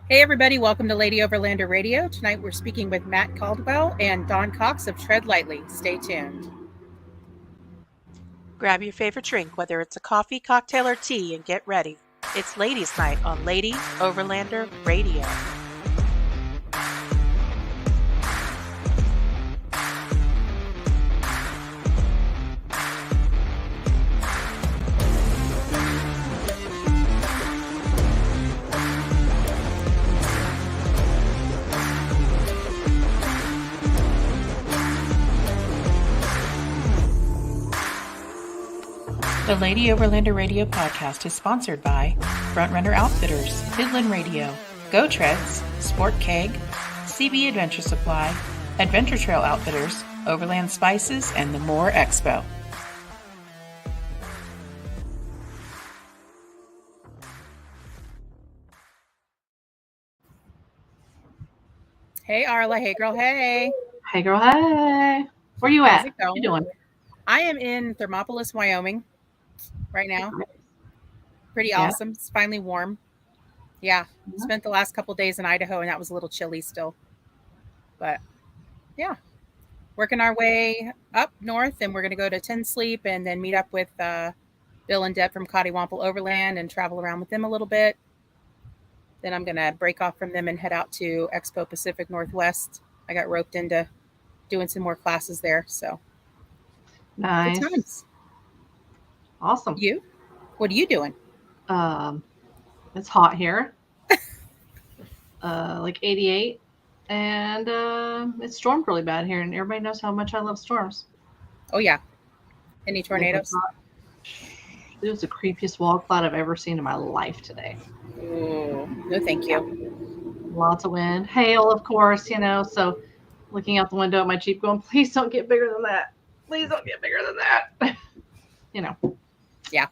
Hey everybody, welcome to Lady Overlander Radio. Tonight we're speaking with Matt Caldwell and Don Cox of Tread Lightly. Stay tuned. Grab your favorite drink, whether it's a coffee, cocktail, or tea, and get ready. It's Ladies' Night on Lady Overlander Radio. The Lady Overlander Radio podcast is sponsored by Frontrunner Outfitters, Midland Radio, Go Treads, Sport Keg, CB Adventure Supply, Adventure Trail Outfitters, Overland Spices, and the More Expo. Hey Arla, hey girl, hey. Hey girl, hey. Where you at? What you doing? I am in Thermopolis, Wyoming right now. Pretty awesome. It's finally warm. Yeah. Spent the last couple days in Idaho and that was a little chilly still. But yeah. Working our way up north and we're going to go to Tin Sleep and then meet up with Bill and Deb from Cottywampel Overland and travel around with them a little bit. Then I'm going to break off from them and head out to Expo Pacific Northwest. I got roped into doing some more classes there. So nice. Good times. Awesome. You? What are you doing? It's hot here. Like 88. And it stormed really bad here. And everybody knows how much I love storms. Oh, yeah. Any tornadoes? It was the creepiest wall cloud I've ever seen in my life today. Ooh, no, thank you. Lots of wind. Hail, of course, So looking out the window at my Jeep going, please don't get bigger than that. Please don't get bigger than that. Yeah.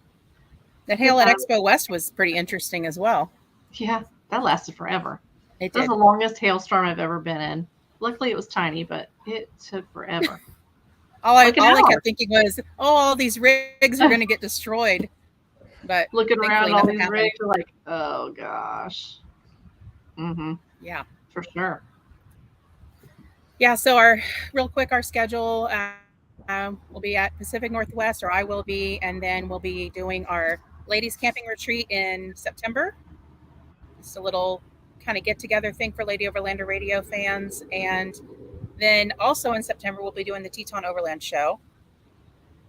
That hail at Expo West was pretty interesting as well. Yeah, that lasted forever. It was the longest hailstorm I've ever been in. Luckily, it was tiny, but it took forever. all I kept thinking was, all these rigs are going to get destroyed. But looking around, all these rigs are like, oh gosh. Mm-hmm. Yeah, for sure. Yeah. So our schedule. We'll be at Pacific Northwest, or I will be, and then we'll be doing our ladies camping retreat in September. Just a little kind of get together thing for Lady Overlander Radio fans. And then also in September, we'll be doing the Teton Overland show.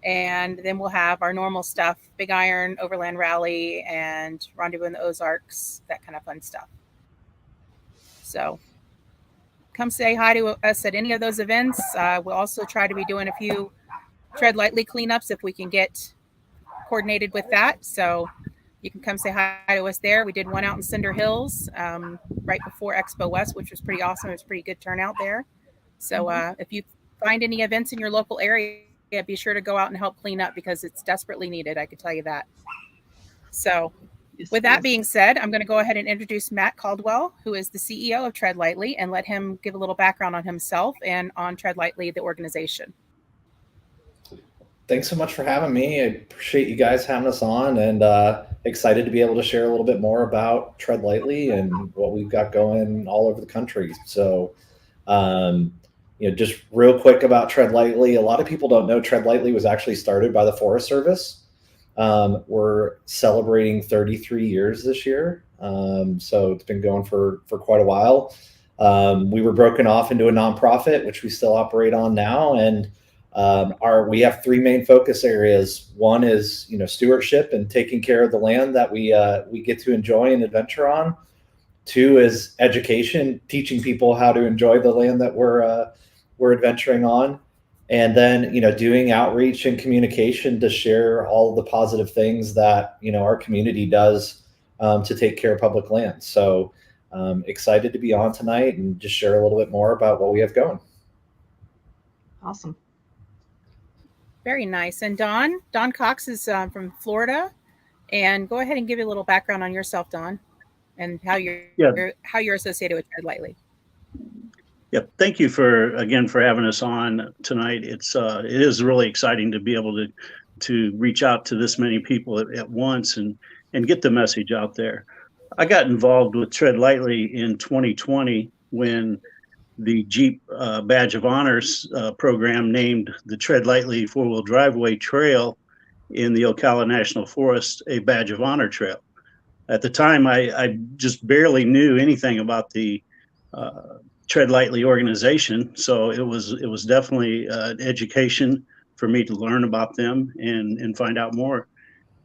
And then we'll have our normal stuff, Big Iron, Overland Rally, and Rendezvous in the Ozarks, that kind of fun stuff. So come say hi to us at any of those events. We'll also try to be doing a few Tread Lightly cleanups if we can get coordinated with that. So you can come say hi to us there. We did one out in Cinder Hills right before Expo West, which was pretty awesome. It was a pretty good turnout there. So if you find any events in your local area, be sure to go out and help clean up because it's desperately needed. I can tell you that. So with that being said, I'm going to go ahead and introduce Matt Caldwell, who is the CEO of Tread Lightly, and let him give a little background on himself and on Tread Lightly, the organization. Thanks so much for having me. I appreciate you guys having us on and excited to be able to share a little bit more about Tread Lightly and what we've got going all over the country. So, just real quick about Tread Lightly. A lot of people don't know Tread Lightly was actually started by the Forest Service. We're celebrating 33 years this year. So it's been going for quite a while. We were broken off into a nonprofit, which we still operate on now. And we have three main focus areas. One is, stewardship and taking care of the land that we get to enjoy and adventure on. Two is education, teaching people how to enjoy the land that we're adventuring on. And then, doing outreach and communication to share all of the positive things that, our community does to take care of public land. So excited to be on tonight and just share a little bit more about what we have going. Awesome. Very nice. And Don Cox is from Florida. And go ahead and give you a little background on yourself, Don, and how you're associated with Tread Lightly. Yeah, thank you for having us on tonight. It is really exciting to be able to reach out to this many people at once and get the message out there. I got involved with Tread Lightly in 2020 when the Jeep Badge of Honors program named the Tread Lightly four-wheel driveway trail in the Ocala National Forest a Badge of Honor trail. At the time, I just barely knew anything about the Tread Lightly organization, so it was definitely an education for me to learn about them and find out more.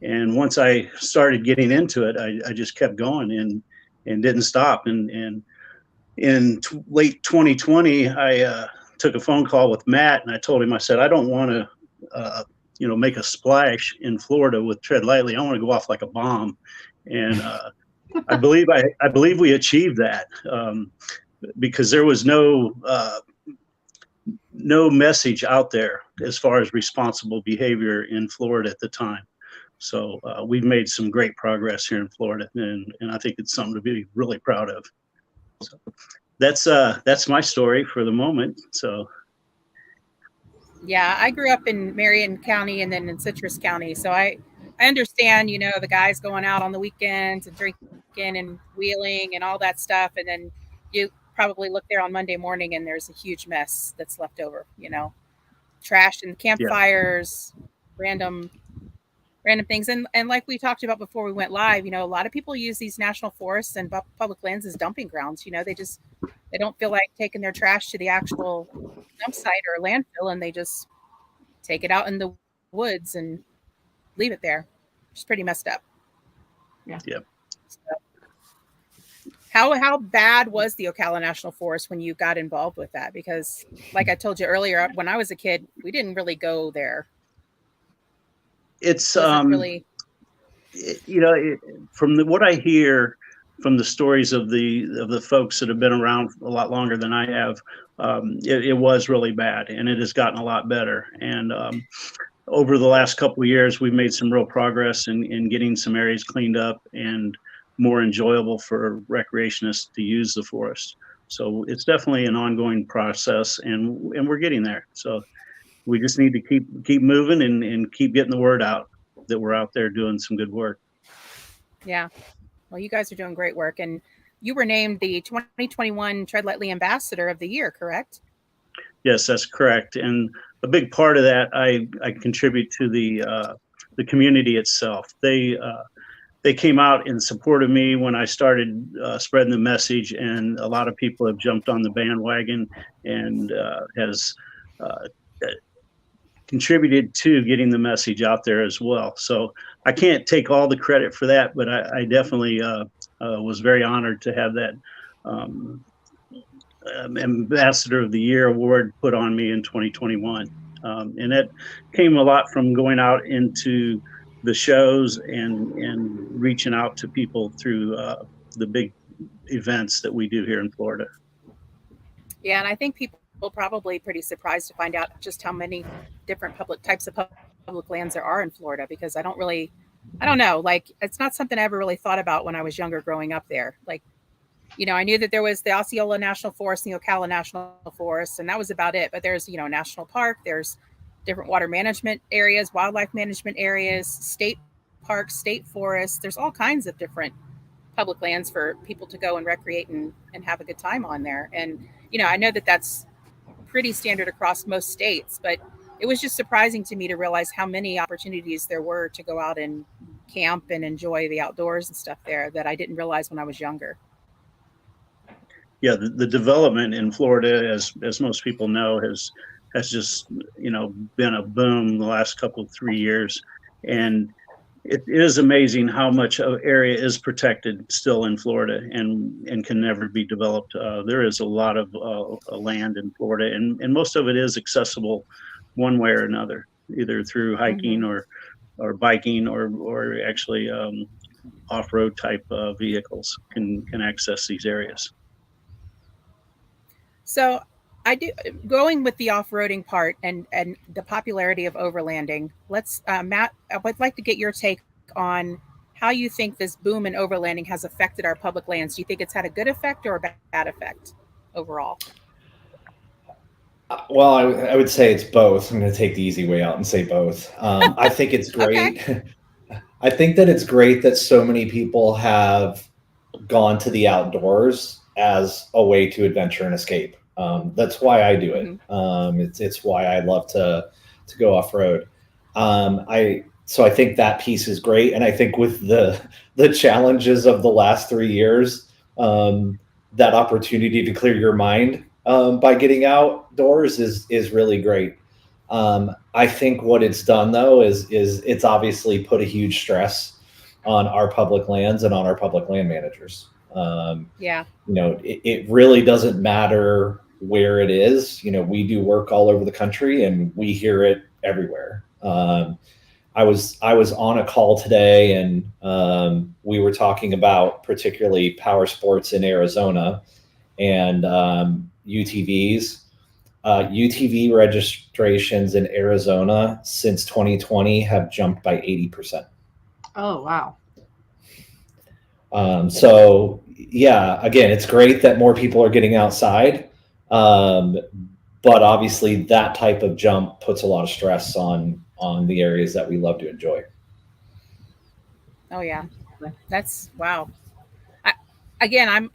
And once I started getting into it, I just kept going and didn't stop. And in late 2020, I took a phone call with Matt, and I told him, I said, I don't want to, make a splash in Florida with Tread Lightly. I want to go off like a bomb. And I believe we achieved that because there was no message out there as far as responsible behavior in Florida at the time. So we've made some great progress here in Florida, and I think it's something to be really proud of. So that's my story for the moment. So. Yeah, I grew up in Marion County and then in Citrus County, so I understand, the guys going out on the weekends and drinking and wheeling and all that stuff, and then you probably look there on Monday morning and there's a huge mess that's left over, trash and campfires, random things. And like we talked about before we went live, a lot of people use these national forests and public lands as dumping grounds. They don't feel like taking their trash to the actual dump site or landfill, and they just take it out in the woods and leave it there. It's pretty messed up. Yeah. Yep. So, how bad was the Ocala National Forest when you got involved with that? Because like I told you earlier, when I was a kid, we didn't really go there. It's really, from what I hear from the stories of the folks that have been around a lot longer than I have, it was really bad, and it has gotten a lot better. And over the last couple of years, we've made some real progress in getting some areas cleaned up and more enjoyable for recreationists to use the forest. So it's definitely an ongoing process, and we're getting there. So we just need to keep moving and keep getting the word out that we're out there doing some good work. Yeah. Well, you guys are doing great work, and you were named the 2021 Tread Lightly Ambassador of the Year, correct? Yes, that's correct. And a big part of that, I contribute to the community itself. They came out in support of me when I started spreading the message, and a lot of people have jumped on the bandwagon and has contributed to getting the message out there as well. So I can't take all the credit for that, but I definitely was very honored to have that Ambassador of the Year award put on me in 2021. And that came a lot from going out into the shows and reaching out to people through the big events that we do here in Florida. Yeah, and I think people probably pretty surprised to find out just how many different types of public lands there are in Florida, because I don't know, like, it's not something I ever really thought about when I was younger growing up there. Like, I knew that there was the Osceola National Forest and the Ocala National Forest, and that was about it. But there's, National Park, there's different water management areas, wildlife management areas, state parks, state forests. There's all kinds of different public lands for people to go and recreate and have a good time on there. And, I know that that's pretty standard across most states, but it was just surprising to me to realize how many opportunities there were to go out and camp and enjoy the outdoors and stuff there that I didn't realize when I was younger. Yeah, the development in Florida, as most people know, has just been a boom the last 3 years, and it is amazing how much area is protected still in Florida and can never be developed. There is a lot of land in Florida, and most of it is accessible one way or another, either through hiking or biking or actually off-road type vehicles can access these areas. So I do, going with the off-roading part and the popularity of overlanding. Let's, Matt, I would like to get your take on how you think this boom in overlanding has affected our public lands. Do you think it's had a good effect or a bad effect overall? Well, I would say it's both. I'm going to take the easy way out and say both. I think it's great. Okay. I think that it's great that so many people have gone to the outdoors as a way to adventure and escape. That's why I do it. It's why I love to go off road. So I think that piece is great, and I think with the challenges of the last 3 years, that opportunity to clear your mind by getting outdoors is really great. I think what it's done though is it's obviously put a huge stress on our public lands and on our public land managers. Yeah. It really doesn't matter where it is. We do work all over the country and we hear it everywhere. I was on a call today and we were talking about particularly power sports in Arizona and UTVs. UTV registrations in Arizona since 2020 have jumped by 80%. Oh, wow. So yeah, again, it's great that more people are getting outside. But obviously that type of jump puts a lot of stress on the areas that we love to enjoy. Oh yeah. That's wow. I'm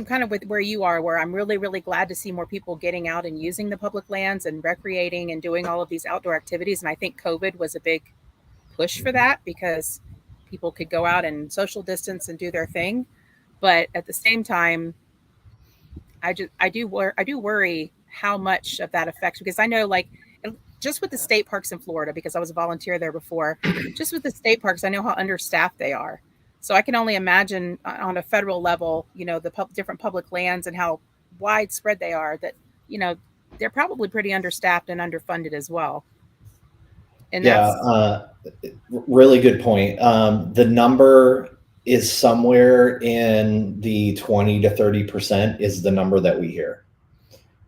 kind of with where you are, where I'm really, really glad to see more people getting out and using the public lands and recreating and doing all of these outdoor activities. And I think COVID was a big push for that because people could go out and social distance and do their thing. But at the same time, I do worry how much of that affects, because I know, like, just with the state parks in Florida, because I was a volunteer there before, just with the state parks, I know how understaffed they are. So I can only imagine on a federal level, the different public lands and how widespread they are, that, they're probably pretty understaffed and underfunded as well. And yeah, really good point. The number is somewhere in the 20 to 30% is the number that we hear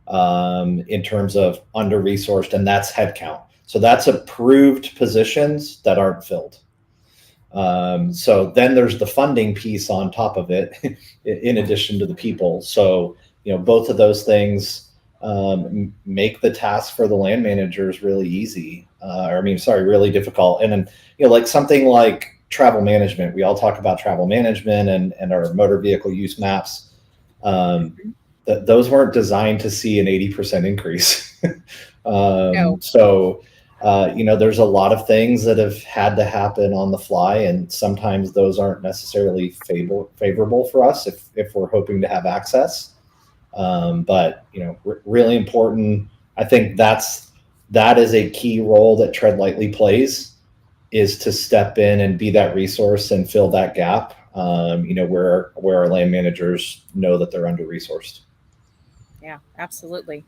in terms of under-resourced, and that's headcount. So that's approved positions that aren't filled. So then there's the funding piece on top of it, in addition to the people. So, both of those things make the task for the land managers really easy. Really difficult. And then, like something like travel management, we all talk about travel management and our motor vehicle use maps. Those weren't designed to see an 80% increase. No. So, there's a lot of things that have had to happen on the fly, and sometimes those aren't necessarily favorable for us if we're hoping to have access. But really important. I think that is a key role that Tread Lightly plays, is to step in and be that resource and fill that gap. Where our land managers know that they're under-resourced. Yeah, absolutely.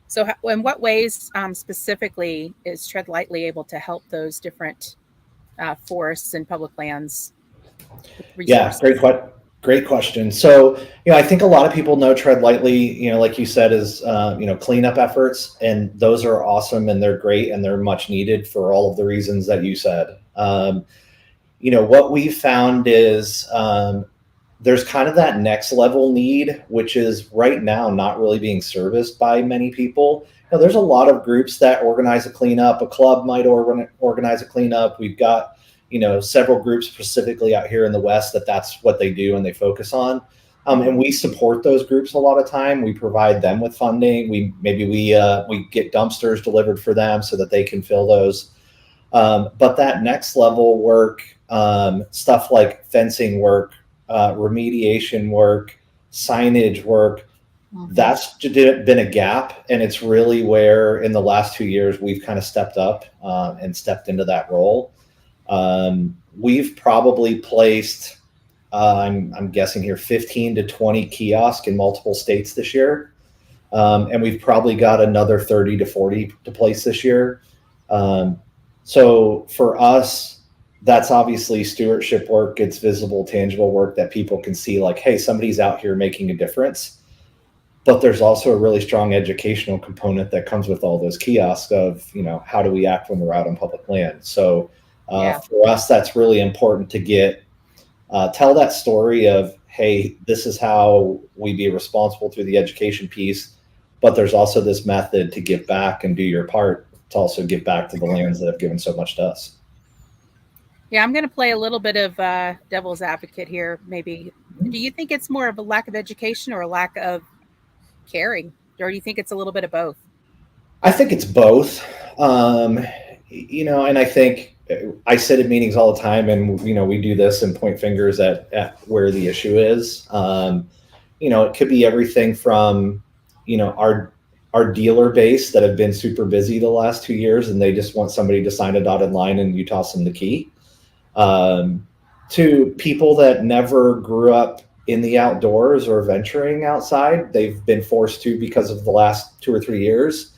So in what ways specifically is Tread Lightly able to help those different forests and public lands? Yeah, great question. So, I think a lot of people know Tread Lightly, like you said, is, cleanup efforts, and those are awesome and they're great and they're much needed for all of the reasons that you said. What we found is there's kind of that next level need, which is right now not really being serviced by many people. There's a lot of groups that organize a cleanup. A club might organize a cleanup. We've got, several groups specifically out here in the West that's what they do and they focus on. And we support those groups a lot of time. We provide them with funding. We get dumpsters delivered for them so that they can fill those. But that next level work, stuff like fencing work, remediation work, signage work, that's been a gap. And it's really where in the last 2 years, we've kind of stepped up and stepped into that role. We've probably placed, I'm guessing here, 15 to 20 kiosks in multiple states this year. And we've probably got another 30 to 40 to place this year. So for us, that's obviously stewardship work. It's visible, tangible work that people can see, like, hey, somebody's out here making a difference. But there's also a really strong educational component that comes with all those kiosks of, how do we act when we're out on public land? So for us, that's really important to tell that story of, hey, this is how we be responsible through the education piece. But there's also this method to give back and do your part to also give back to the lands that have given so much to us. Yeah, I'm going to play a little bit of devil's advocate here. Maybe, do you think it's more of a lack of education or a lack of caring, or do you think it's a little bit of both? I think it's both. And I think I sit at meetings all the time, and we do this and point fingers at where the issue is. It could be everything from our dealer base that have been super busy the last 2 years, and they just want somebody to sign a dotted line and you toss them the key. To people that never grew up in the outdoors or venturing outside. They've been forced to because of the last 2 or 3 years.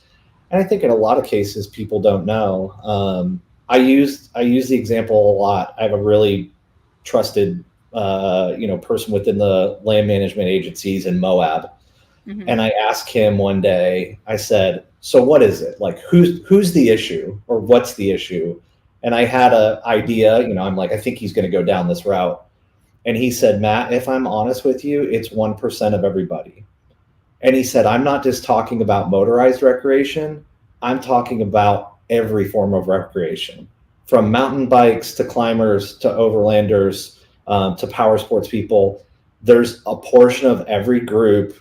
And I think in a lot of cases, people don't know. I use the example a lot. I have a really trusted, person within the land management agencies in Moab. Mhm. And I asked him one day, I said, so what is it? Like, who's the issue, or what's the issue? And I had an idea, I'm like, I think he's going to go down this route. And he said, Matt, if I'm honest with you, it's 1% of everybody. And he said, I'm not just talking about motorized recreation. I'm talking about every form of recreation, from mountain bikes to climbers to overlanders to power sports people. There's a portion of every group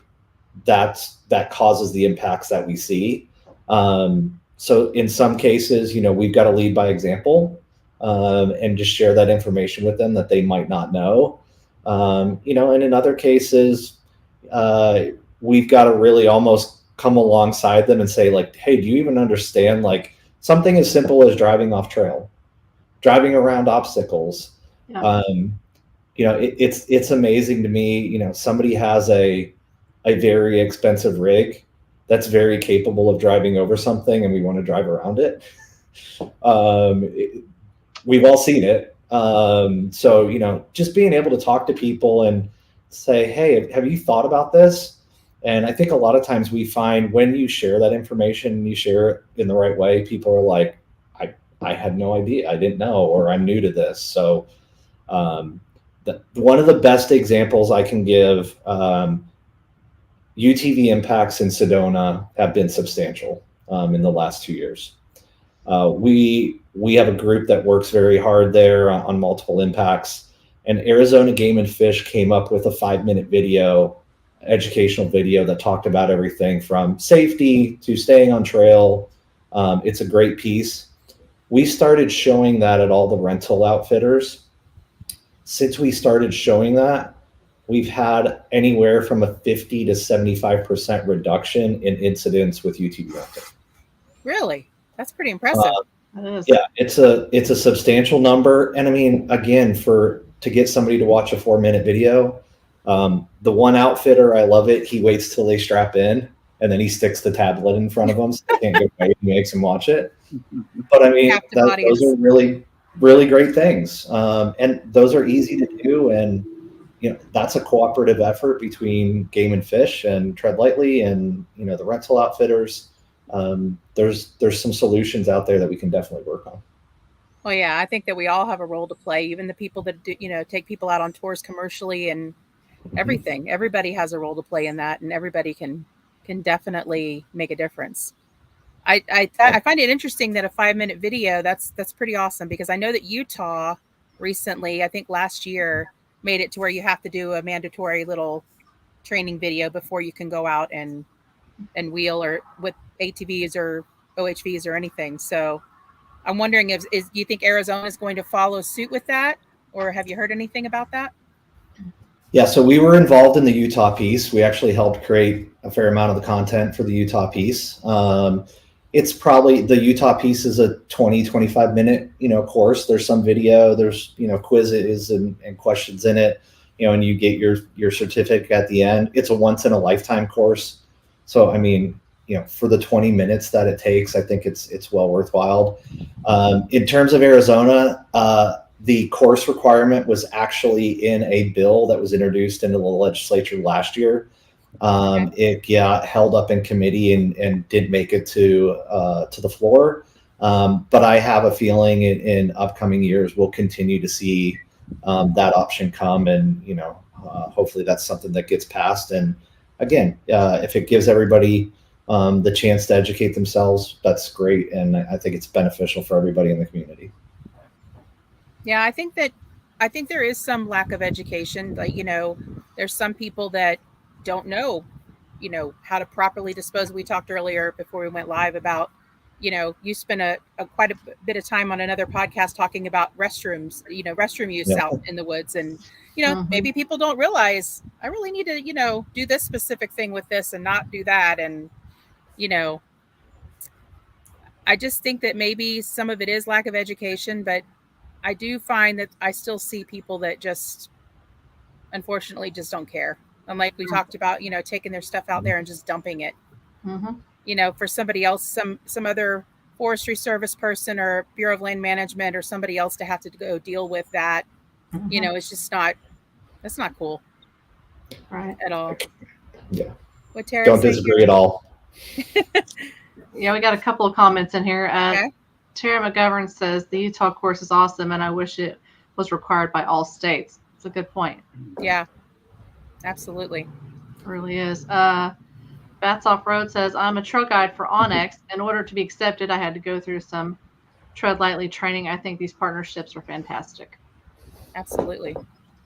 that causes the impacts that we see. So in some cases, we've got to lead by example and just share that information with them that they might not know. And in other cases, we've got to really almost come alongside them and say, like, hey, do you even understand, like, something as simple as driving off trail, driving around obstacles? Yeah. It's amazing to me. Somebody has a very expensive rig that's very capable of driving over something, and we want to drive around it. We've all seen it. So just being able to talk to people and say, hey, have you thought about this? And I think a lot of times we find when you share that information and you share it in the right way, people are like, I had no idea, I didn't know, or I'm new to this. So one of the best examples I can give, UTV impacts in Sedona have been substantial in the last 2 years. We have a group that works very hard there on multiple impacts, and Arizona Game and Fish came up with a 5-minute video, educational video that talked about everything from safety to staying on trail. It's a great piece. We started showing that at all the rental outfitters. Since we started showing that, we've had anywhere from a 50 to 75% reduction in incidents with UTV rental. Really? That's pretty impressive. Yeah, it's a substantial number. And I mean, again, to get somebody to watch a 4-minute video, the one outfitter, I love it. He waits till they strap in, and then he sticks the tablet in front of them so they can't go away. He makes them watch it. But I mean, those are really, really great things. And those are easy to do. And that's a cooperative effort between Game and Fish and Tread Lightly and the rental outfitters. There's some solutions out there that we can definitely work on. Well, yeah, I think that we all have a role to play. Even the people that do, take people out on tours commercially and everything. Everybody has a role to play in that, and everybody can definitely make a difference. I find it interesting that a 5-minute video, that's pretty awesome, because I know that Utah recently, I think last year, made it to where you have to do a mandatory little training video before you can go out and wheel or with ATVs or OHVs or anything. So I'm wondering do you think Arizona is going to follow suit with that, or have you heard anything about that? Yeah, so we were involved in the Utah piece. We actually helped create a fair amount of the content for the Utah piece. It's probably, the Utah piece is a 20-25 minute, course. There's some video, there's, quizzes and questions in it, and you get your certificate at the end. It's a once in a lifetime course. So, I mean, for the 20 minutes that it takes, I think it's well worthwhile. In terms of Arizona, the course requirement was actually in a bill that was introduced into the legislature last year. It got held up in committee and didn't make it to the floor. But I have a feeling in upcoming years, we'll continue to see that option come, and hopefully that's something that gets passed. And again, if it gives everybody the chance to educate themselves, that's great. And I think it's beneficial for everybody in the community. Yeah, I think there is some lack of education. Like, there's some people that don't know, how to properly dispose. We talked earlier before we went live about, you spent a quite a bit of time on another podcast talking about restrooms, restroom use Yeah. out in the woods. And, Mhm. maybe people don't realize I really need to, do this specific thing with this and not do that. And, you know, I just think that maybe some of it is lack of education, but I do find that I still see people that just unfortunately just don't care. And like we talked about, taking their stuff out there and just dumping it. Mhm. For somebody else, some other forestry service person or Bureau of Land Management or somebody else to have to go deal with that. Mhm. It's just not that's not cool Right. at all. Yeah. What Tara Don't say disagree here? at all. Yeah, we got a couple of comments in here. Okay. Tara McGovern says the Utah course is awesome, and I wish it was required by all states. It's a good point. Yeah, absolutely. It really is. Bats Off Road says I'm a trail guide for Onyx. In order to be accepted, I had to go through some Tread Lightly training. I think these partnerships are fantastic. Absolutely.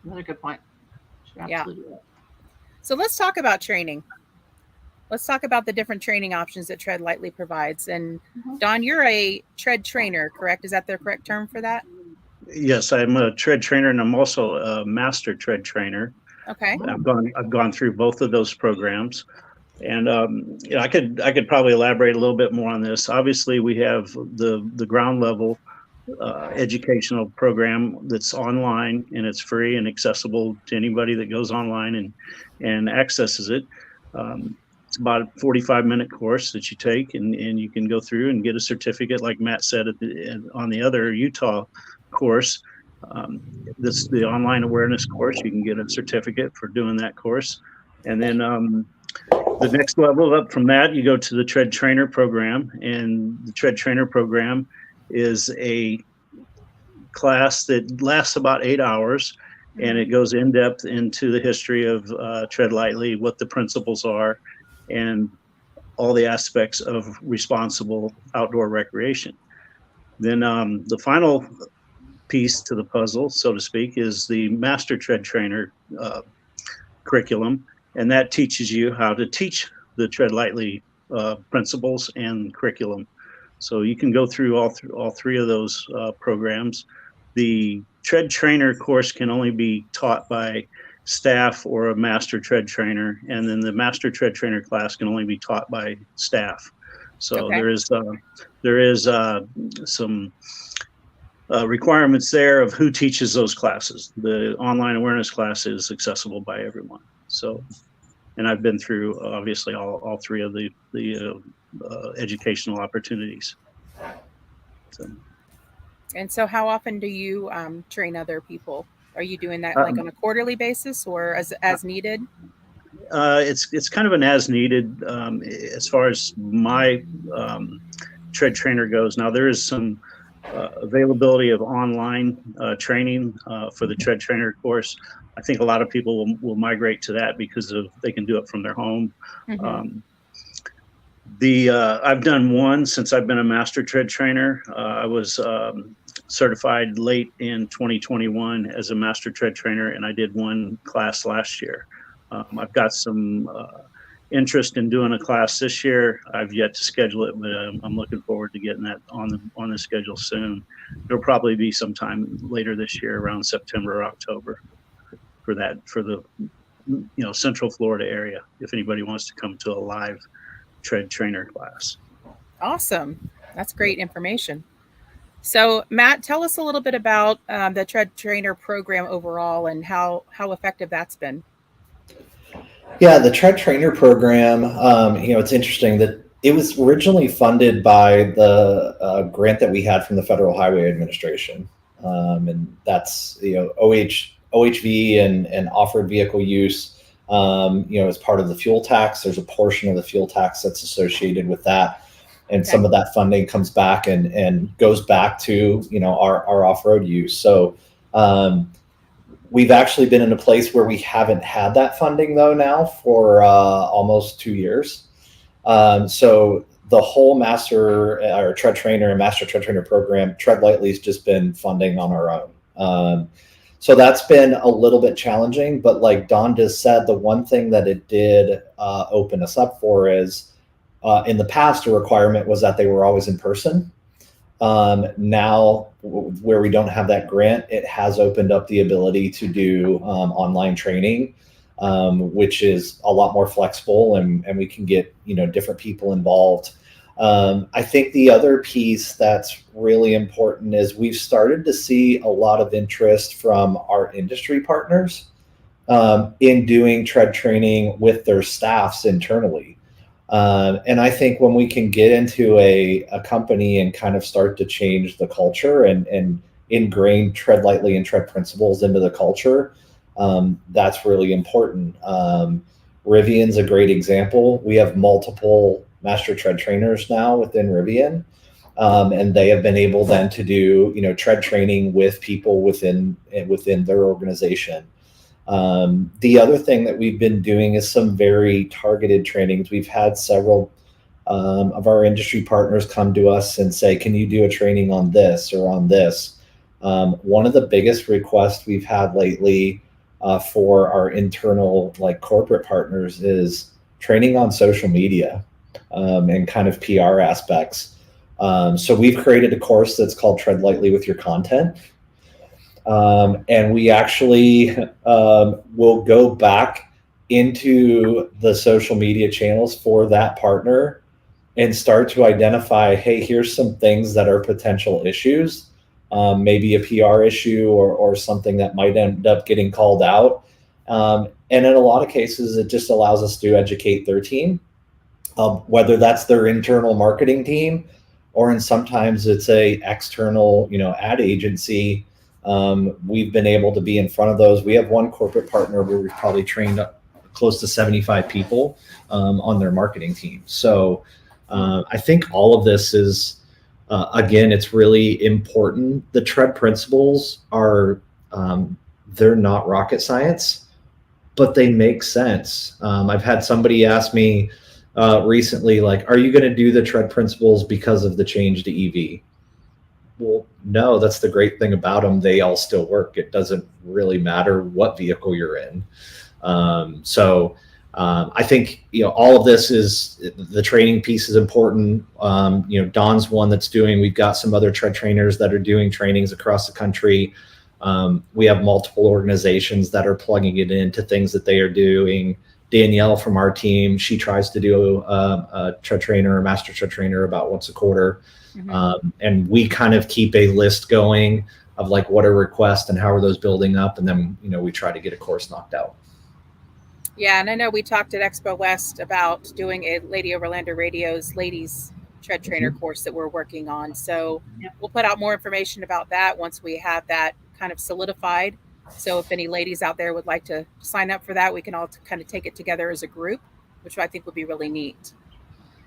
Another good point. Should Yeah. absolutely do that. So let's talk about training. Let's talk about the different training options that Tread Lightly provides. And Don, you're a tread trainer, correct? Is that the correct term for that? Yes, I'm a tread trainer, and I'm also a master tread trainer. Okay. I've gone through both of those programs, and I could probably elaborate a little bit more on this. Obviously, we have the ground level educational program that's online, and it's free and accessible to anybody that goes online and accesses it. It's about a 45-minute course that you take, and you can go through and get a certificate, like Matt said on the other Utah course. This the online awareness course. You can get a certificate for doing that course, and then the next level up from that, you go to the Tread Trainer program, and the Tread Trainer program is a class that lasts about 8 hours, and it goes in depth into the history of Tread Lightly, what the principles are, and all the aspects of responsible outdoor recreation. Then the final piece to the puzzle, so to speak, is the Master Tread Trainer curriculum, and that teaches you how to teach the Tread Lightly principles and curriculum. So you can go through all three of those programs. The Tread Trainer course can only be taught by staff or a master tread trainer, and then the master tread trainer class can only be taught by staff. So Okay. there is some requirements there of who teaches those classes. The online awareness class is accessible by everyone. So, and I've been through obviously all three of the educational opportunities. And so how often do you train other people? Are you doing that like on a quarterly basis or as needed? It's kind of an as needed as far as my tread trainer goes. Now there is some availability of online training for the tread trainer course. I think a lot of people will migrate to that because they can do it from their home. Mm-hmm. I've done one since I've been a master tread trainer. I was certified late in 2021 as a master tread trainer, and I did one class last year. I've got some interest in doing a class this year. I've yet to schedule it, but I'm looking forward to getting that on the schedule soon. It'll probably be sometime later this year, around September or October, for the Central Florida area. If anybody wants to come to a live tread trainer class. Awesome. That's great information. So Matt, tell us a little bit about the Tread Trainer program overall and how effective that's been. Yeah, the Tread Trainer program, it's interesting that it was originally funded by the grant that we had from the Federal Highway Administration. And that's, OHV and off-road vehicle use, as part of the fuel tax. There's a portion of the fuel tax that's associated with that. And some of that funding comes back and goes back to, our off-road use. So, we've actually been in a place where we haven't had that funding though now for almost 2 years. So the whole master or tread trainer and master tread trainer program, Tread Lightly, has just been funding on our own. So that's been a little bit challenging, but like Don just said, the one thing that it did open us up for is in the past, a requirement was that they were always in person. Now, where we don't have that grant, it has opened up the ability to do online training, which is a lot more flexible, and we can get different people involved. I think the other piece that's really important is we've started to see a lot of interest from our industry partners in doing tread training with their staffs internally. And I think when we can get into a company and kind of start to change the culture and ingrain tread lightly and tread principles into the culture, that's really important. Rivian's a great example. We have multiple master tread trainers now within Rivian, and they have been able then to do tread training with people within their organization. The other thing that we've been doing is some very targeted trainings. We've had several of our industry partners come to us and say, can you do a training on this or on this? One of the biggest requests we've had lately for our internal corporate partners is training on social media and kind of PR aspects. So we've created a course that's called Tread Lightly with Your Content. And we actually will go back into the social media channels for that partner and start to identify, hey, here's some things that are potential issues, maybe a PR issue or something that might end up getting called out. And in a lot of cases, it just allows us to educate their team, whether that's their internal marketing team, or in sometimes it's a external, ad agency. We've been able to be in front of those. We have one corporate partner where we've probably trained close to 75 people on their marketing team. So I think all of this is, again, it's really important. The tread principles are, they're not rocket science, but they make sense. I've had somebody ask me recently, are you going to do the tread principles because of the change to EV? Well, no, that's the great thing about them. They all still work. It doesn't really matter what vehicle you're in. I think, all of this is, the training piece is important. Don's one that's doing, we've got some other tread trainers that are doing trainings across the country. We have multiple organizations that are plugging it into things that they are doing. Danielle from our team, she tries to do a tread trainer, a master tread trainer about once a quarter. Mm-hmm. And we kind of keep a list going of what are requests and how are those building up. And then, we try to get a course knocked out. Yeah. And I know we talked at Expo West about doing a Lady of Orlando Radio's ladies tread trainer mm-hmm. course that we're working on. So we'll put out more information about that once we have that kind of solidified. So if any ladies out there would like to sign up for that, we can all kind of take it together as a group, which I think would be really neat.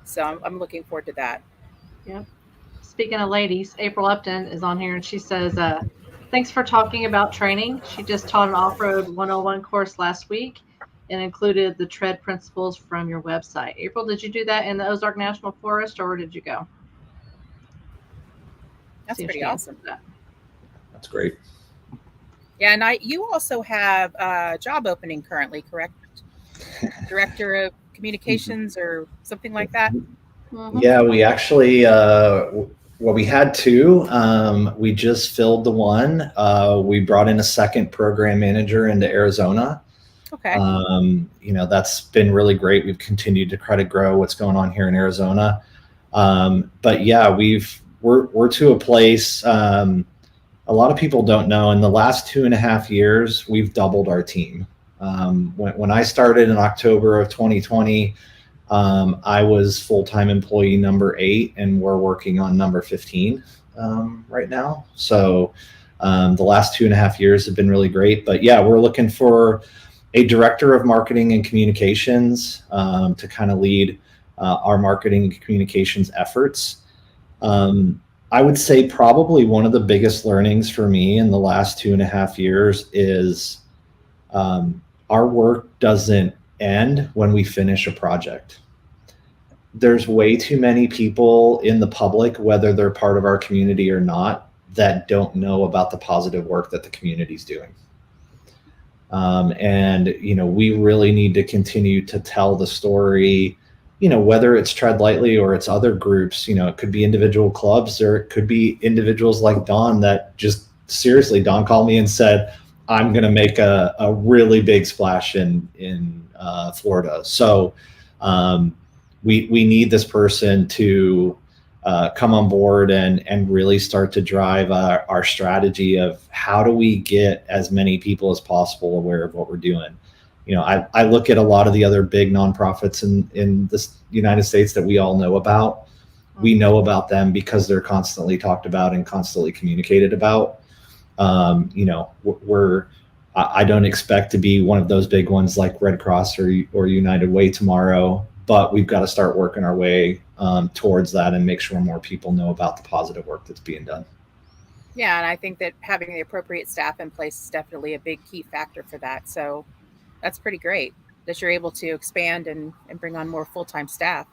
So I'm looking forward to that. Yeah. Speaking of ladies, April Upton is on here and she says, thanks for talking about training. She just taught an off-road 101 course last week and included the tread principles from your website. April, did you do that in the Ozark National Forest or where did you go? That's pretty awesome. That's great. Yeah, and you also have a job opening currently, correct? Director of Communications or something like that? Mm-hmm. Yeah, we actually, we had two. We just filled the one. We brought in a second program manager into Arizona. Okay. That's been really great. We've continued to try to grow what's going on here in Arizona. But yeah, we're to a place, a lot of people don't know, in the last 2.5 years, we've doubled our team. When I started in October of 2020, I was full-time employee number 8, and we're working on number 15 right now. So the last 2.5 years have been really great. But yeah, we're looking for a director of marketing and communications to kind of lead our marketing and communications efforts. I would say probably one of the biggest learnings for me in the last 2.5 years is our work doesn't end when we finish a project. There's way too many people in the public, whether they're part of our community or not, that don't know about the positive work that the community's doing. And, we really need to continue to tell the story, whether it's Tread Lightly or it's other groups. It could be individual clubs, or it could be individuals like Don that just seriously, Don called me and said, I'm going to make a really big splash in Florida. So we need this person to come on board and really start to drive our strategy of how do we get as many people as possible aware of what we're doing. I look at a lot of the other big nonprofits in the United States that we all know about. We know about them because they're constantly talked about and constantly communicated about. I don't expect to be one of those big ones like Red Cross or United Way tomorrow, but we've got to start working our way towards that and make sure more people know about the positive work that's being done. Yeah, and I think that having the appropriate staff in place is definitely a big key factor for that. So that's pretty great that you're able to expand and bring on more full-time staff.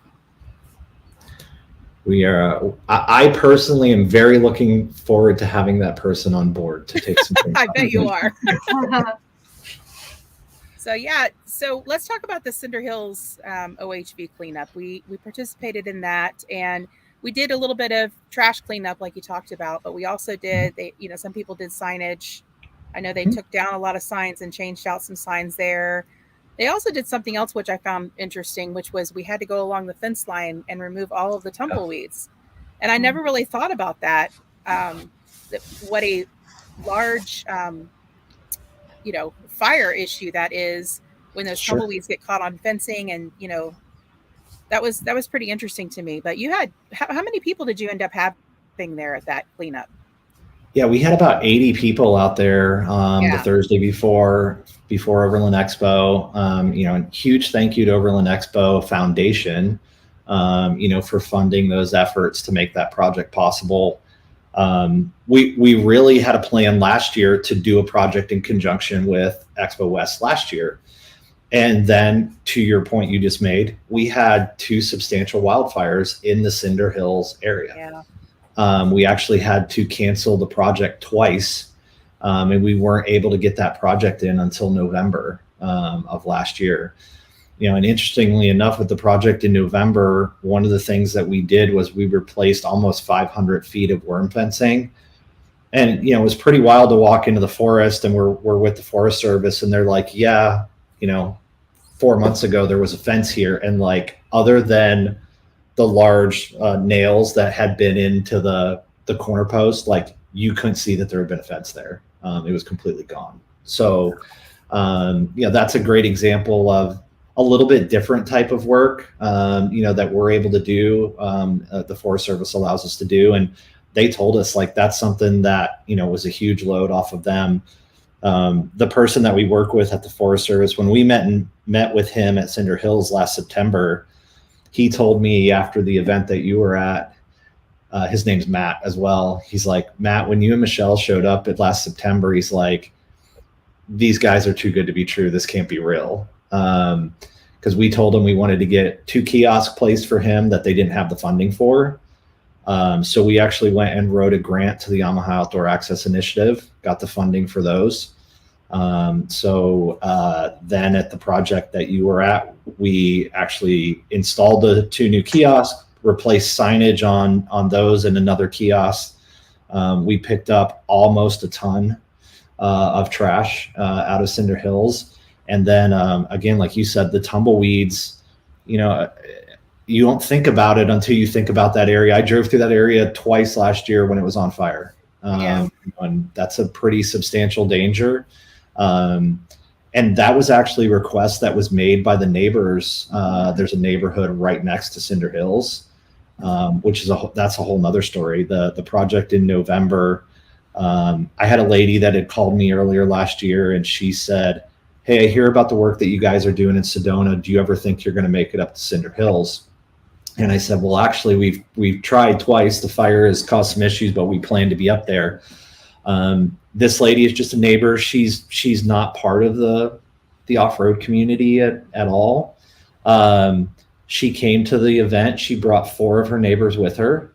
I personally am very looking forward to having that person on board to take some things. I bet you are. So let's talk about the Cinder Hills OHV cleanup. We participated in that, and we did a little bit of trash cleanup like you talked about, but we also did, some people did signage. I know they took down a lot of signs and changed out some signs there. They also did something else, which I found interesting, which was we had to go along the fence line and remove all of the tumbleweeds. And I never really thought about that. What a large, fire issue that is when those tumbleweeds get caught on fencing. And, that was pretty interesting to me. But you had, how many people did you end up having there at that cleanup? Yeah, we had about 80 people out there the Thursday before Overland Expo. And huge thank you to Overland Expo Foundation, for funding those efforts to make that project possible. We really had a plan last year to do a project in conjunction with Expo West last year. And then, to your point you just made, we had 2 substantial wildfires in the Cinder Hills area. Yeah. We actually had to cancel the project twice, and we weren't able to get that project in until November of last year. And interestingly enough, with the project in November, one of the things that we did was we replaced almost 500 feet of worm fencing. And, it was pretty wild to walk into the forest, and we're with the Forest Service, and they're like, 4 months ago, there was a fence here. And other than the large nails that had been into the corner post, you couldn't see that there had been a fence there. It was completely gone. So, that's a great example of a little bit different type of work, that we're able to do. The Forest Service allows us to do. And they told us that's something that, was a huge load off of them. The person that we work with at the Forest Service, when we met with him at Cinder Hills last September, he told me after the event that you were at, his name's Matt as well. He's like, Matt, when you and Michelle showed up at last September, he's like, these guys are too good to be true. This can't be real. Because we told him we wanted to get 2 kiosks placed for him that they didn't have the funding for. So we actually went and wrote a grant to the Yamaha Outdoor Access Initiative, got the funding for those. Then at the project that you were at, we actually installed the 2 new kiosks, replaced signage on those and another kiosk. We picked up almost a ton of trash out of Cinder Hills. And then again, like you said, the tumbleweeds, you don't think about it until you think about that area. I drove through that area twice last year when it was on fire. And that's a pretty substantial danger. And that was actually a request that was made by the neighbors. There's a neighborhood right next to Cinder Hills, which is that's a whole nother story. The project in November, I had a lady that had called me earlier last year, and she said, hey, I hear about the work that you guys are doing in Sedona. Do you ever think you're going to make it up to Cinder Hills? And I said, well, actually, we've tried twice. The fire has caused some issues, but we plan to be up there. This lady is just a neighbor. She's not part of the off-road community at all. She came to the event. She brought 4 of her neighbors with her.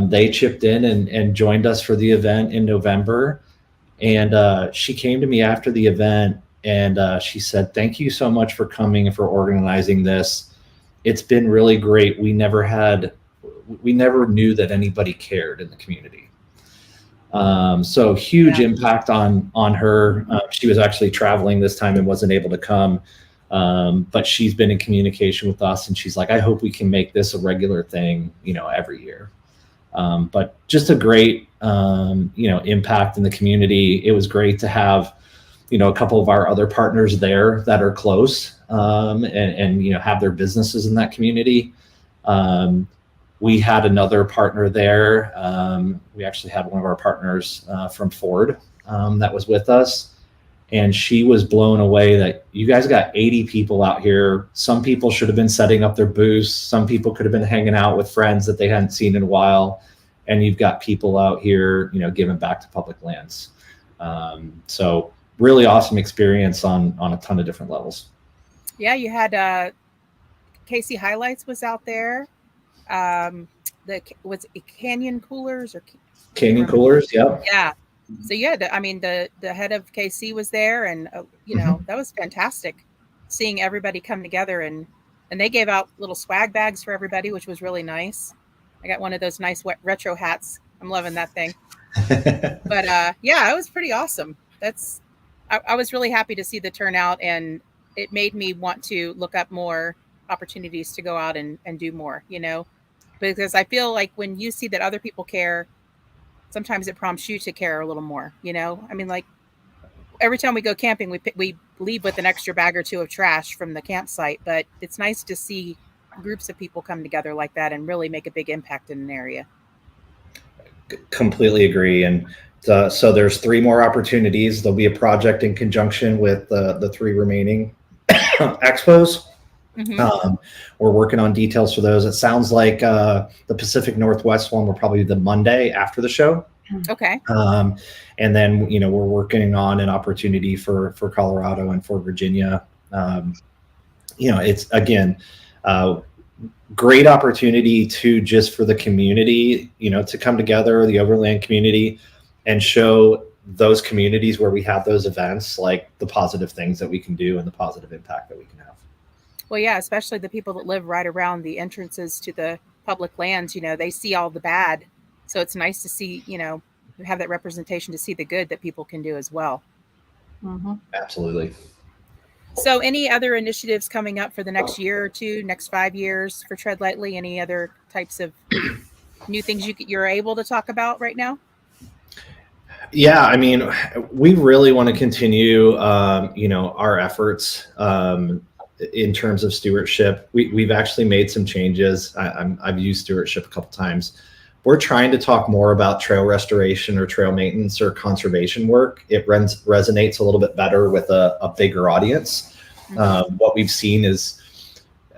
They chipped in and joined us for the event in November. And she came to me after the event and she said, "Thank you so much for coming and for organizing this. It's been really great. We never knew that anybody cared in the community." So huge impact on her. She was actually traveling this time and wasn't able to come. But she's been in communication with us and she's like, "I hope we can make this a regular thing, every year." But just a great, impact in the community. It was great to have, a couple of our other partners there that are close, and have their businesses in that community. We had another partner there. We actually had one of our partners from Ford that was with us. And she was blown away that you guys got 80 people out here. Some people should have been setting up their booths. Some people could have been hanging out with friends that they hadn't seen in a while. And you've got people out here, giving back to public lands. So really awesome experience on a ton of different levels. Yeah, you had Casey Highlights was out there. Was it Canyon Coolers or Canyon Coolers? Yep. Yeah. So yeah, the head of KC was there, and that was fantastic, seeing everybody come together, and they gave out little swag bags for everybody, which was really nice. I got one of those nice retro hats. I'm loving that thing. But yeah, it was pretty awesome. I was really happy to see the turnout, and it made me want to look up more opportunities to go out and do more, because I feel like when you see that other people care, sometimes it prompts you to care a little more, like every time we go camping, we leave with an extra bag or two of trash from the campsite, but it's nice to see groups of people come together like that and really make a big impact in an area. Completely agree. And so there's 3 more opportunities. There'll be a project in conjunction with the 3 remaining expos. Mm-hmm. We're working on details for those. It sounds like the Pacific Northwest one will probably be the Monday after the show. Okay. And then, we're working on an opportunity for Colorado and for Virginia. It's again, great opportunity to just for the community, to come together, the Overland community, and show those communities where we have those events, like the positive things that we can do and the positive impact that we can have. Well, yeah, especially the people that live right around the entrances to the public lands, they see all the bad. So it's nice to see, have that representation to see the good that people can do as well. Mm-hmm. Absolutely. So any other initiatives coming up for the next year or two, next 5 years for Tread Lightly? Any other types of new things you're able to talk about right now? Yeah, we really want to continue, our efforts in terms of stewardship. We've actually made some changes. I've used stewardship a couple times. We're trying to talk more about trail restoration or trail maintenance or conservation work. It resonates a little bit better with a bigger audience. Mm-hmm. What we've seen is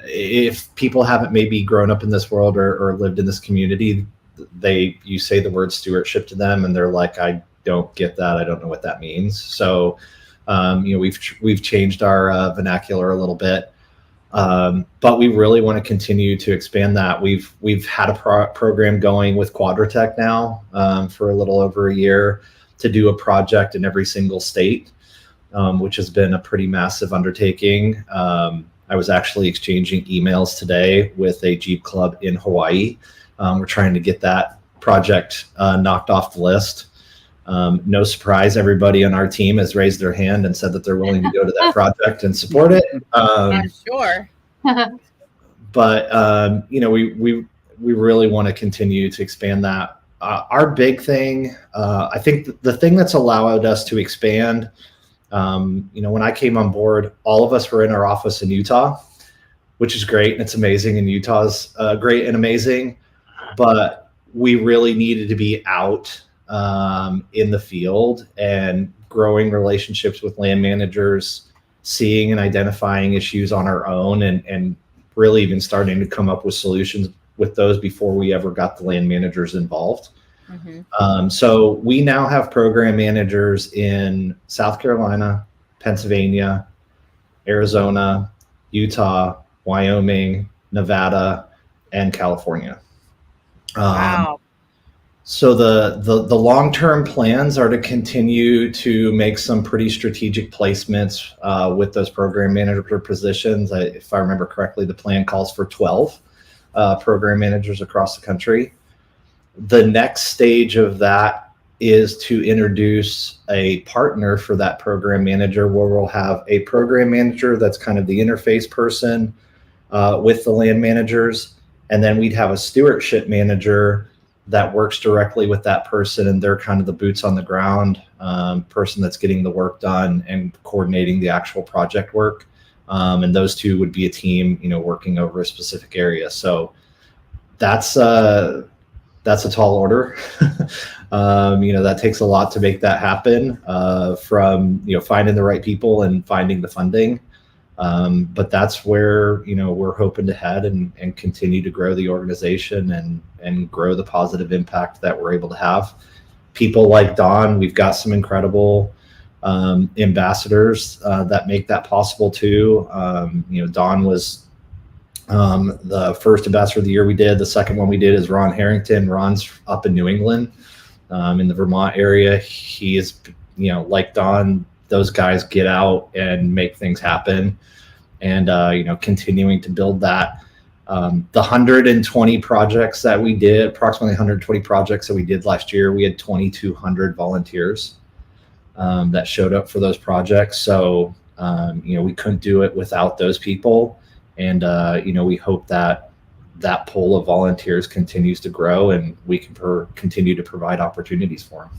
if people haven't maybe grown up in this world or lived in this community, you say the word stewardship to them and they're like, "I don't get that. I don't know what that means." So, we've changed our vernacular a little bit. But we really want to continue to expand that. We've had a program going with Quadratech now for a little over a year to do a project in every single state, which has been a pretty massive undertaking. I was actually exchanging emails today with a Jeep club in Hawaii. We're trying to get that project knocked off the list. No surprise, everybody on our team has raised their hand and said that they're willing to go to that project and support it. I'm sure. But we really want to continue to expand that. Our big thing, I think the thing that's allowed us to expand, when I came on board, all of us were in our office in Utah, which is great. And it's amazing. And Utah's great and amazing, but we really needed to be out in the field and growing relationships with land managers, seeing and identifying issues on our own, and really even starting to come up with solutions with those before we ever got the land managers involved. Mm-hmm. So we now have program managers in South Carolina, Pennsylvania, Arizona, Utah, Wyoming, Nevada, and California. Wow. So the long-term plans are to continue to make some pretty strategic placements with those program manager positions. If I remember correctly, the plan calls for 12 program managers across the country. The next stage of that is to introduce a partner for that program manager, where we'll have a program manager that's kind of the interface person with the land managers. And then we'd have a stewardship manager that works directly with that person, and they're kind of the boots on the ground person that's getting the work done and coordinating the actual project work. And those two would be a team, working over a specific area. So that's a tall order. That takes a lot to make that happen, from finding the right people and finding the funding. But that's where we're hoping to head and continue to grow the organization and grow the positive impact that we're able to have. People like Don, we've got some incredible ambassadors that make that possible too. Don was the first ambassador of the year we did. The second one we did is Ron Harrington. Ron's up in New England, in the Vermont area. He is, like Don, those guys get out and make things happen, and continuing to build that. The 120 projects that we did, approximately 120 projects that we did last year, we had 2,200 volunteers that showed up for those projects. So we couldn't do it without those people, and we hope that pool of volunteers continues to grow, and we can continue to provide opportunities for them.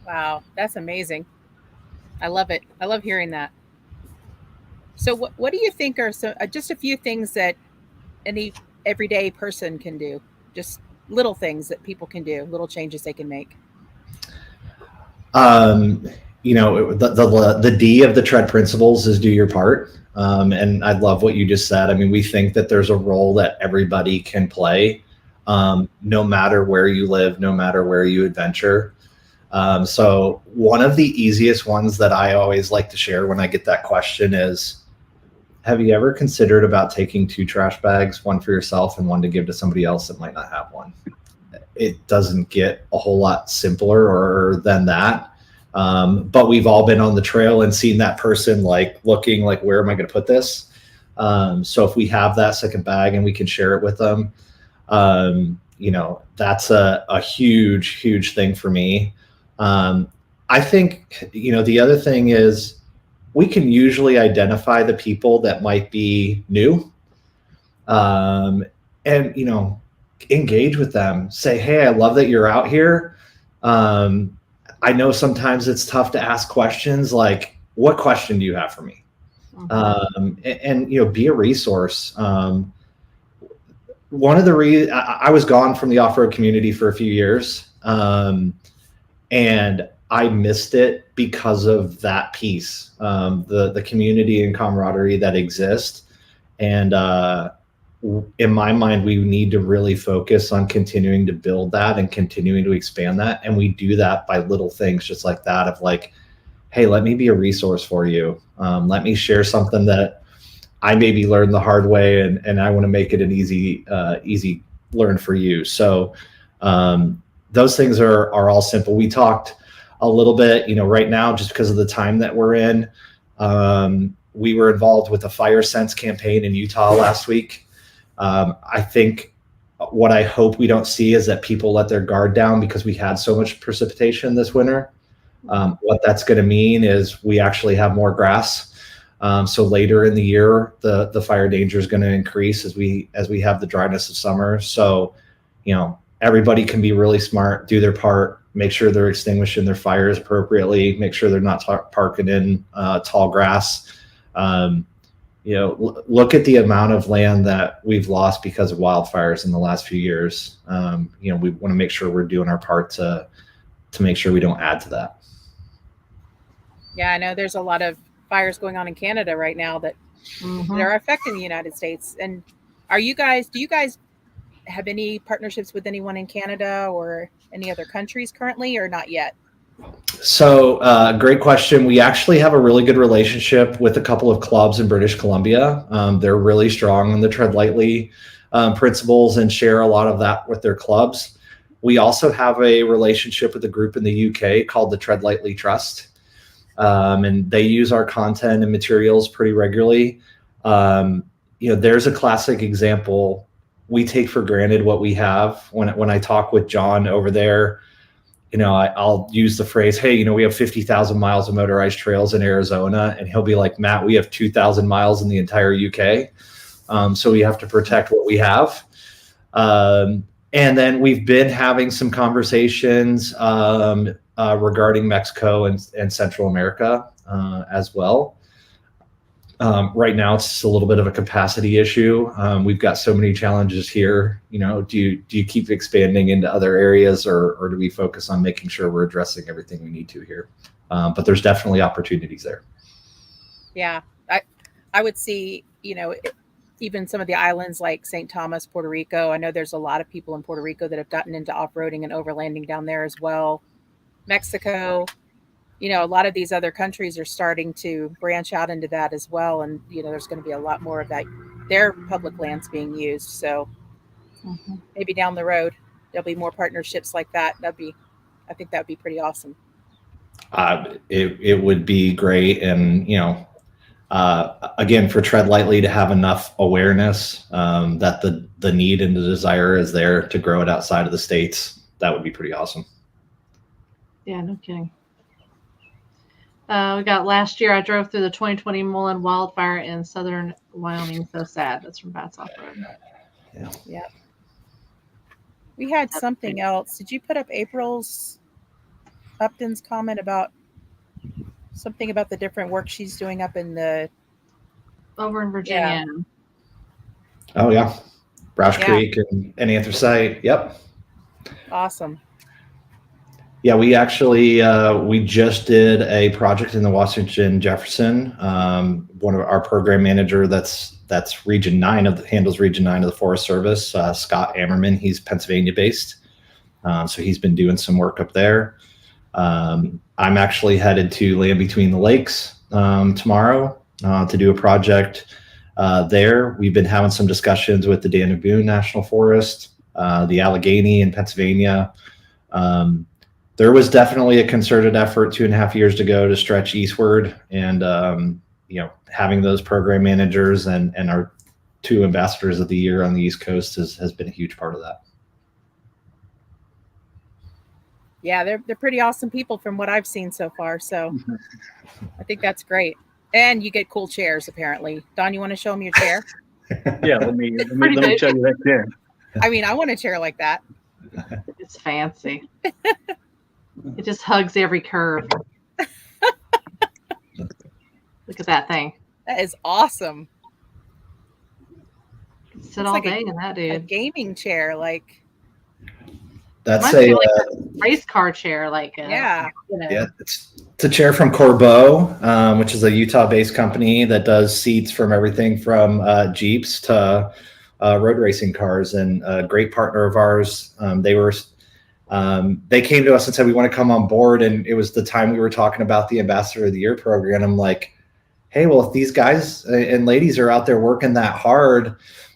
Wow, that's amazing. I love it. I love hearing that. So what do you think are just a few things that any everyday person can do? Just little things that people can do, little changes they can make. The D of the Tread principles is do your part. And I love what you just said. I mean, we think that there's a role that everybody can play, no matter where you live, no matter where you adventure. So one of the easiest ones that I always like to share when I get that question is, have you ever considered about taking 2 trash bags, one for yourself and one to give to somebody else that might not have one? It doesn't get a whole lot simpler than that. But we've all been on the trail and seen that person looking like, where am I going to put this? So if we have that second bag and we can share it with them, that's a huge, huge thing for me. I think, the other thing is we can usually identify the people that might be new, and, engage with them, say, hey, I love that you're out here. I know sometimes it's tough to ask questions like, what question do you have for me? And be a resource. One of the reasons I was gone from the off-road community for a few years, and I missed it because of that piece, the community and camaraderie that exists. And in my mind, we need to really focus on continuing to build that and continuing to expand that. And we do that by little things just like that, of like, hey, let me be a resource for you. Let me share something that I maybe learned the hard way, and I want to make it an easy learn for you. So those things are all simple. We talked a little bit, right now, just because of the time that we're in, we were involved with a Fire Sense campaign in Utah last week. I think what I hope we don't see is that people let their guard down because we had so much precipitation this winter. What that's going to mean is we actually have more grass. So later in the year, the fire danger is going to increase as we have the dryness of summer. So, everybody can be really smart, do their part, make sure they're extinguishing their fires appropriately, make sure they're not parking in tall grass. Look at the amount of land that we've lost because of wildfires in the last few years. We want to make sure we're doing our part to make sure we don't add to that. Yeah, I know there's a lot of fires going on in Canada right now that are affecting the United States. And do you guys have any partnerships with anyone in Canada or any other countries currently, or not yet? So great question. We actually have a really good relationship with a couple of clubs in British Columbia. They're really strong on the Tread Lightly principles and share a lot of that with their clubs. We also have a relationship with a group in the UK called the Tread Lightly Trust. And they use our content and materials pretty regularly. There's a classic example. We take for granted what we have. When I talk with John over there, I'll use the phrase, hey, we have 50,000 miles of motorized trails in Arizona. And he'll be like, Matt, we have 2,000 miles in the entire UK. So we have to protect what we have. And then we've been having some conversations regarding Mexico and Central America as well. Right now, it's just a little bit of a capacity issue. We've got so many challenges here. Do you keep expanding into other areas, or do we focus on making sure we're addressing everything we need to here? But there's definitely opportunities there. Yeah, I would see, even some of the islands like St. Thomas, Puerto Rico. I know there's a lot of people in Puerto Rico that have gotten into off-roading and overlanding down there as well. Mexico, a lot of these other countries are starting to branch out into that as well. And, there's going to be a lot more of that, their public lands being used. So maybe down the road, there'll be more partnerships like that. I think that would be pretty awesome. It would be great. And, again, for Tread Lightly to have enough awareness that the need and the desire is there to grow it outside of the States, that would be pretty awesome. Yeah, no kidding. We got last year, I drove through the 2020 Mullen wildfire in southern Wyoming. So sad. That's from Bats Off-Road. Yeah. We had something else. Did you put up Upton's comment about something about the different work she's doing up in over in Virginia? Yeah. Oh, yeah. Roush Creek and Anthracite. Yep. Awesome. Yeah, we actually we just did a project in the Washington Jefferson. One of our program manager that's Region 9 handles Region 9 of the Forest Service, Scott Ammerman. He's Pennsylvania based, so he's been doing some work up there. I'm actually headed to Land Between the Lakes tomorrow to do a project there. We've been having some discussions with the Daniel Boone National Forest, the Allegheny in Pennsylvania. There was definitely a concerted effort 2.5 years ago to stretch eastward, and having those program managers and our 2 ambassadors of the year on the East Coast has been a huge part of that. Yeah, they're pretty awesome people from what I've seen so far. So I think that's great. And you get cool chairs, apparently. Don, you want to show them your chair? Yeah, let me show you that chair. I mean, I want a chair like that. It's fancy. It just hugs every curve. Look at that thing. That is awesome. Sit all day in that, dude. A gaming chair, like. That's like a race car chair, yeah. It's a chair from Corbeau, which is a Utah-based company that does seats from everything from Jeeps to road racing cars, and a great partner of ours. They came to us and said, we want to come on board. And it was the time we were talking about the Ambassador of the Year program. I'm like, hey, well, if these guys and ladies are out there working that hard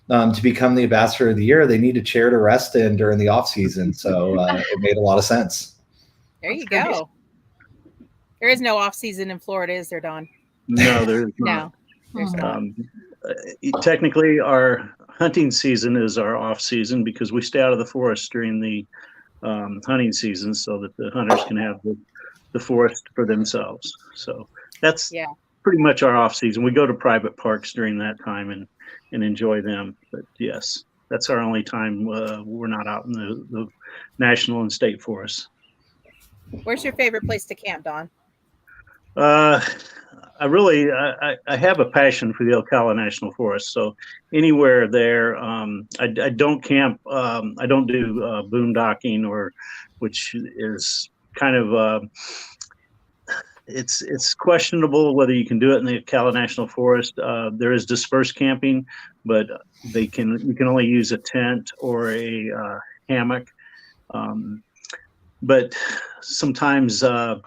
to become the Ambassador of the Year, they need a chair to rest in during the off season. So it made a lot of sense. There you go. There is no off season in Florida, is there, Don? No, there is not. No, there's not. Technically, our hunting season is our off season because we stay out of the forest during the hunting season so that the hunters can have the forest for themselves. So that's pretty much our off season. We go to private parks during that time and enjoy them. But yes, that's our only time we're not out in the national and state forests. Where's your favorite place to camp, Don? I have a passion for the Ocala National Forest. So anywhere there, I don't camp. I don't do boondocking, which is kind of it's questionable whether you can do it in the Ocala National Forest. There is dispersed camping, but you can only use a tent or a hammock. But sometimes the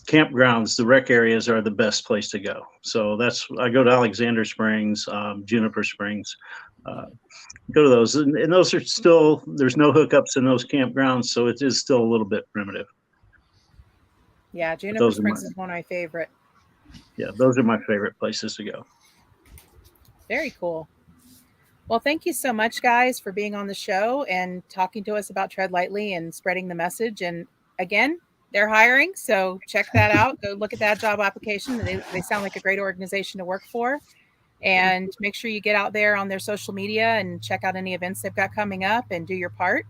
campgrounds, the rec areas are the best place to go. So I go to Alexander Springs, Juniper Springs, go to those. And those are still, there's no hookups in those campgrounds, so it is still a little bit primitive. Yeah, Juniper those are Springs mine. is one of my favorite. Yeah, those are my favorite places to go. Very cool. Well, thank you so much, guys, for being on the show and talking to us about Tread Lightly and spreading the message. And again, they're hiring, so check that out. Go look at that job application. They sound like a great organization to work for. And make sure you get out there on their social media and check out any events they've got coming up and do your part.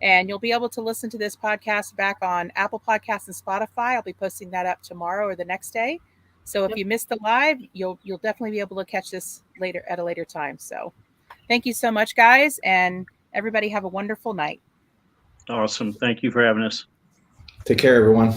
And you'll be able to listen to this podcast back on Apple Podcasts and Spotify. I'll be posting that up tomorrow or the next day. So if you missed the live, you'll definitely be able to catch this later at a later time. So thank you so much, guys, and everybody have a wonderful night. Awesome. Thank you for having us. Take care, everyone.